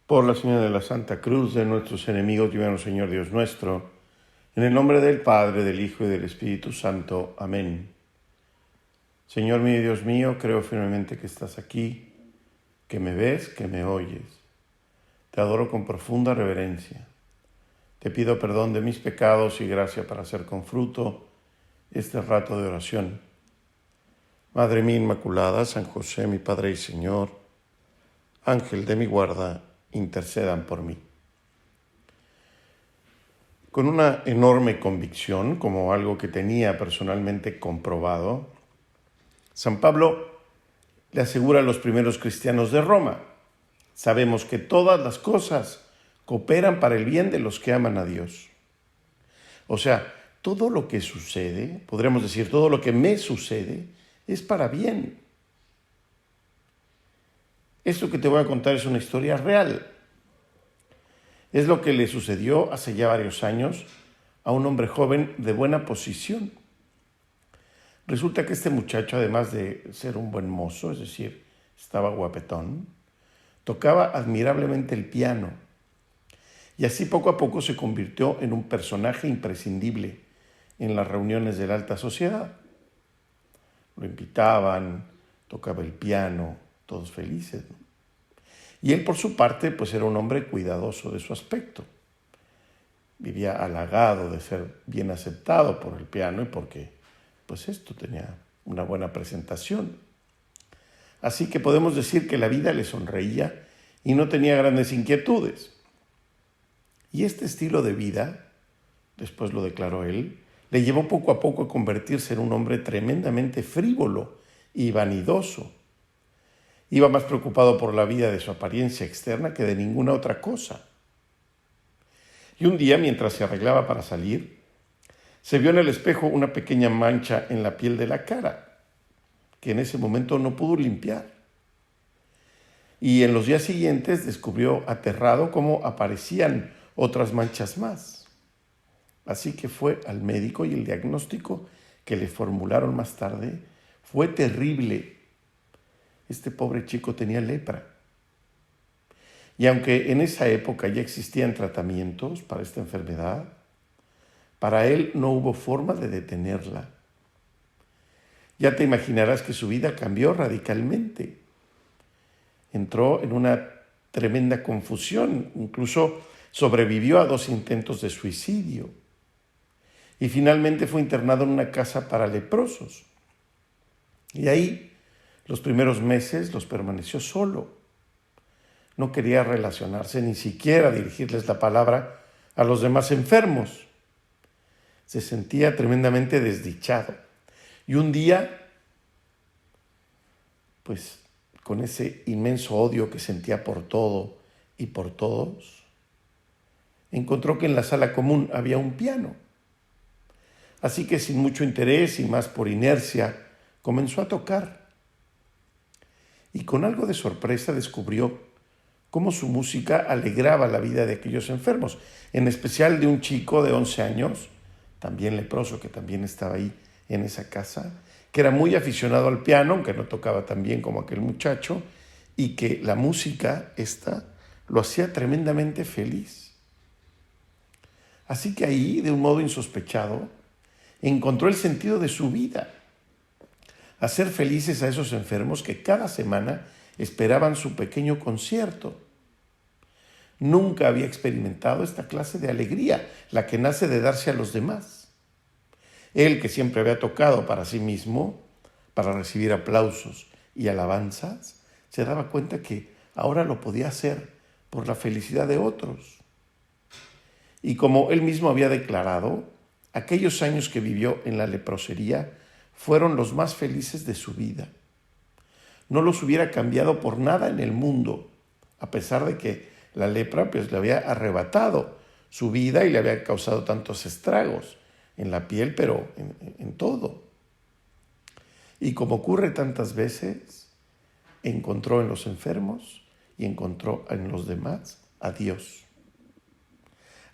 Por la señal de la Santa Cruz de nuestros enemigos, líbranos, Señor Dios nuestro. En el nombre del Padre, del Hijo y del Espíritu Santo. Amén. Señor mío y Dios mío, creo firmemente que estás aquí, que me ves, que me oyes. Te adoro con profunda reverencia. Te pido perdón de mis pecados y gracia para hacer con fruto este rato de oración. Madre mía Inmaculada, San José, mi Padre y Señor, Ángel de mi guarda, intercedan por mí. Con una enorme convicción, como algo que tenía personalmente comprobado, San Pablo le asegura a los primeros cristianos de Roma: sabemos que todas las cosas cooperan para el bien de los que aman a Dios. O sea, todo lo que sucede, podríamos decir, todo lo que me sucede, es para bien. Esto que te voy a contar es una historia real. Es lo que le sucedió hace ya varios años a un hombre joven de buena posición. Resulta que este muchacho, además de ser un buen mozo, es decir, estaba guapetón, tocaba admirablemente el piano. Y así poco a poco se convirtió en un personaje imprescindible en las reuniones de la alta sociedad. Lo invitaban, tocaba el piano, todos felices, ¿no? Y él, por su parte, pues era un hombre cuidadoso de su aspecto. Vivía halagado de ser bien aceptado por el piano y porque, pues esto tenía una buena presentación. Así que podemos decir que la vida le sonreía y no tenía grandes inquietudes. Y este estilo de vida, después lo declaró él, le llevó poco a poco a convertirse en un hombre tremendamente frívolo y vanidoso. Iba más preocupado por la vida de su apariencia externa que de ninguna otra cosa. Y un día, mientras se arreglaba para salir, se vio en el espejo una pequeña mancha en la piel de la cara, que en ese momento no pudo limpiar. Y en los días siguientes descubrió aterrado cómo aparecían otras manchas más. Así que fue al médico y el diagnóstico que le formularon más tarde fue terrible. Este pobre chico tenía lepra. Y aunque en esa época ya existían tratamientos para esta enfermedad, para él no hubo forma de detenerla. Ya te imaginarás que su vida cambió radicalmente. Entró en una tremenda confusión, incluso sobrevivió a 2 intentos de suicidio. Y finalmente fue internado en una casa para leprosos. Y ahí los primeros meses los permaneció solo. No quería relacionarse, ni siquiera dirigirles la palabra a los demás enfermos. Se sentía tremendamente desdichado. Y un día, pues con ese inmenso odio que sentía por todo y por todos, encontró que en la sala común había un piano. Así que sin mucho interés y más por inercia, comenzó a tocar. Y con algo de sorpresa descubrió cómo su música alegraba la vida de aquellos enfermos, en especial de un chico de 11 años, también leproso, que también estaba ahí en esa casa, que era muy aficionado al piano, aunque no tocaba tan bien como aquel muchacho, y que la música esta lo hacía tremendamente feliz. Así que ahí, de un modo insospechado, encontró el sentido de su vida: hacer felices a esos enfermos que cada semana esperaban su pequeño concierto. Nunca había experimentado esta clase de alegría, la que nace de darse a los demás. Él, que siempre había tocado para sí mismo, para recibir aplausos y alabanzas, se daba cuenta que ahora lo podía hacer por la felicidad de otros. Y como él mismo había declarado, aquellos años que vivió en la leprosería fueron los más felices de su vida. No los hubiera cambiado por nada en el mundo, a pesar de que la lepra pues, le había arrebatado su vida y le había causado tantos estragos en la piel, pero en todo. Y como ocurre tantas veces, encontró en los enfermos y encontró en los demás a Dios.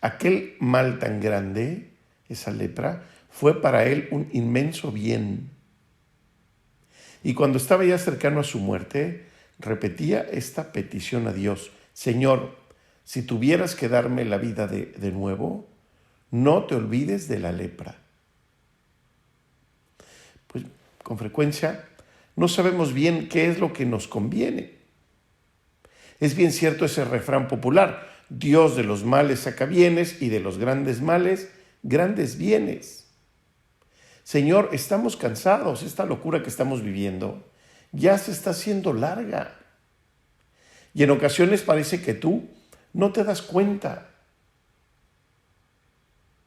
Aquel mal tan grande, esa lepra, fue para él un inmenso bien. Y cuando estaba ya cercano a su muerte, repetía esta petición a Dios: Señor, si tuvieras que darme la vida de nuevo, no te olvides de la lepra. Pues con frecuencia no sabemos bien qué es lo que nos conviene. Es bien cierto ese refrán popular: Dios de los males saca bienes y de los grandes males, grandes bienes. Señor, estamos cansados, esta locura que estamos viviendo ya se está haciendo larga. Y en ocasiones parece que tú no te das cuenta.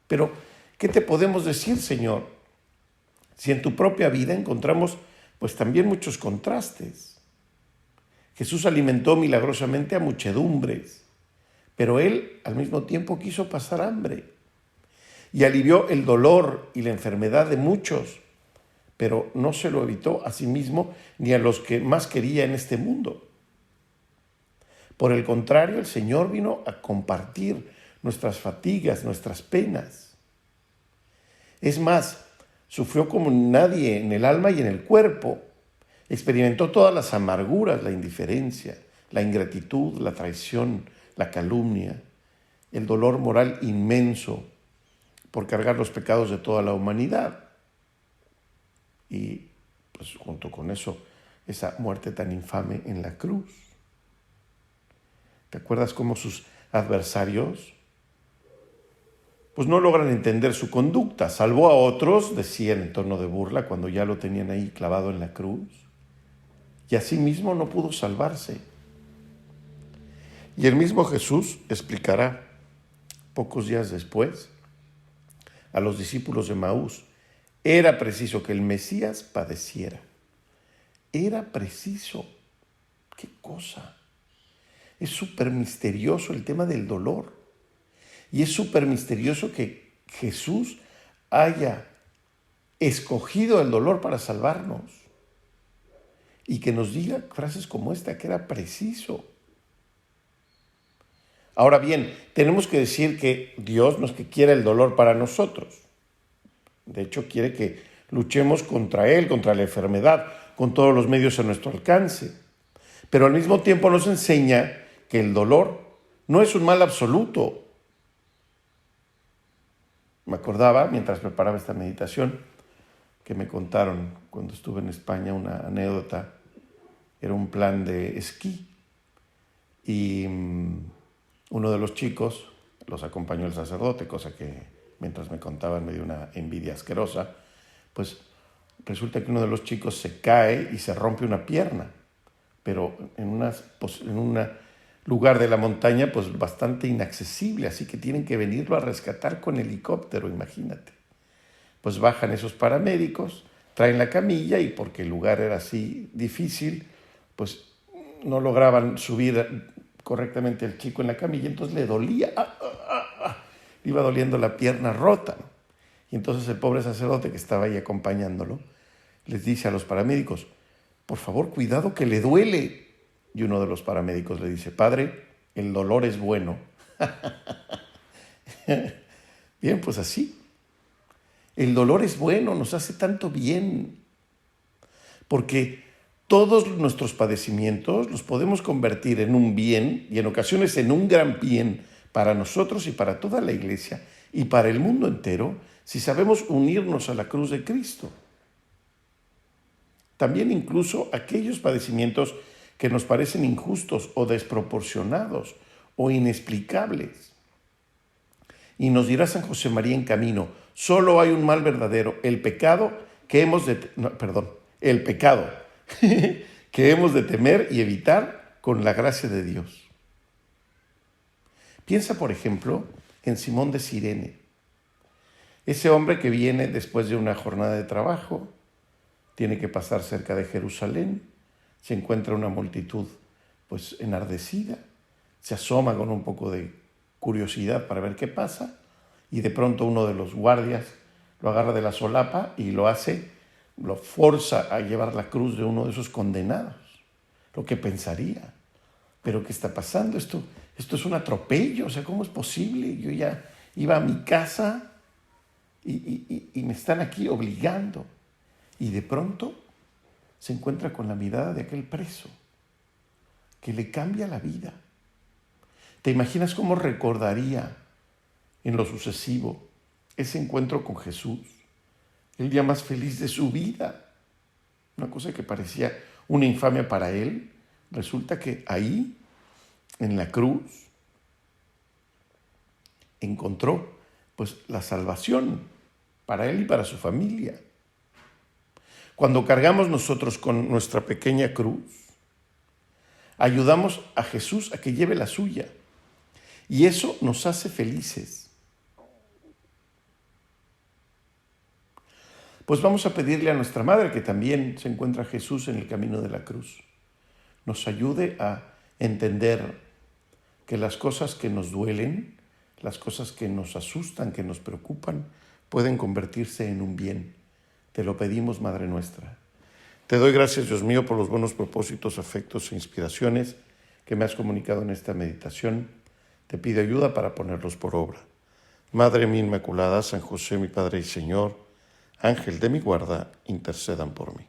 Pero, ¿qué te podemos decir, Señor? Si en tu propia vida encontramos pues también muchos contrastes. Jesús alimentó milagrosamente a muchedumbres, pero Él al mismo tiempo quiso pasar hambre y alivió el dolor y la enfermedad de muchos, pero no se lo evitó a sí mismo ni a los que más quería en este mundo. Por el contrario, el Señor vino a compartir nuestras fatigas, nuestras penas. Es más, sufrió como nadie en el alma y en el cuerpo. Experimentó todas las amarguras, la indiferencia, la ingratitud, la traición, la calumnia, el dolor moral inmenso por cargar los pecados de toda la humanidad. Y pues junto con eso, esa muerte tan infame en la cruz. ¿Te acuerdas cómo sus adversarios pues no logran entender su conducta? Salvó a otros, decían en tono de burla, cuando ya lo tenían ahí clavado en la cruz, y asimismo no pudo salvarse. Y el mismo Jesús explicará pocos días después a los discípulos de Maús: era preciso que el Mesías padeciera. Era preciso. ¿Qué cosa? Es súper misterioso el tema del dolor. Y es súper misterioso que Jesús haya escogido el dolor para salvarnos. Y que nos diga frases como esta, que era preciso. Ahora bien, tenemos que decir que Dios no es que quiera el dolor para nosotros. De hecho, quiere que luchemos contra Él, contra la enfermedad, con todos los medios a nuestro alcance. Pero al mismo tiempo nos enseña que el dolor no es un mal absoluto. Me acordaba, mientras preparaba esta meditación, que me contaron cuando estuve en España una anécdota. Era un plan de esquí y uno de los chicos los acompañó el sacerdote, cosa que mientras me contaban me dio una envidia asquerosa. Pues resulta que uno de los chicos se cae y se rompe una pierna, pero en un lugar de la montaña pues bastante inaccesible, así que tienen que venirlo a rescatar con helicóptero, imagínate. Pues bajan esos paramédicos, traen la camilla y porque el lugar era así difícil, pues no lograban subir correctamente al chico en la camilla, entonces le dolía, le iba doliendo la pierna rota, ¿no? Y entonces el pobre sacerdote que estaba ahí acompañándolo les dice a los paramédicos: por favor, cuidado que le duele. Y uno de los paramédicos le dice: padre, el dolor es bueno. Bien, pues así. El dolor es bueno, nos hace tanto bien. Porque todos nuestros padecimientos los podemos convertir en un bien y en ocasiones en un gran bien para nosotros y para toda la iglesia y para el mundo entero si sabemos unirnos a la cruz de Cristo. También incluso aquellos padecimientos que nos parecen injustos o desproporcionados o inexplicables. Y nos dirá San José María en Camino: solo hay un mal verdadero, el pecado que hemos de temer y evitar con la gracia de Dios. Piensa, por ejemplo, en Simón de Cirene, ese hombre que viene después de una jornada de trabajo, tiene que pasar cerca de Jerusalén, se encuentra una multitud pues enardecida, se asoma con un poco de curiosidad para ver qué pasa, y de pronto uno de los guardias lo agarra de la solapa y lo forza a llevar la cruz de uno de esos condenados. Lo que pensaría: ¿pero qué está pasando? Esto es un atropello, o sea, ¿cómo es posible? Yo ya iba a mi casa y me están aquí obligando. Y de pronto se encuentra con la mirada de aquel preso, que le cambia la vida. ¿Te imaginas cómo recordaría en lo sucesivo ese encuentro con Jesús? El día más feliz de su vida. Una cosa que parecía una infamia para él, resulta que ahí, en la cruz, encontró pues la salvación para él y para su familia. Cuando cargamos nosotros con nuestra pequeña cruz, ayudamos a Jesús a que lleve la suya. Y eso nos hace felices. Pues vamos a pedirle a nuestra Madre, que también se encuentra Jesús en el camino de la cruz, nos ayude a entender que las cosas que nos duelen, las cosas que nos asustan, que nos preocupan, pueden convertirse en un bien. Te lo pedimos, Madre nuestra. Te doy gracias, Dios mío, por los buenos propósitos, afectos e inspiraciones que me has comunicado en esta meditación. Te pido ayuda para ponerlos por obra. Madre mía Inmaculada, San José, mi Padre y Señor, Ángel de mi guarda, intercedan por mí.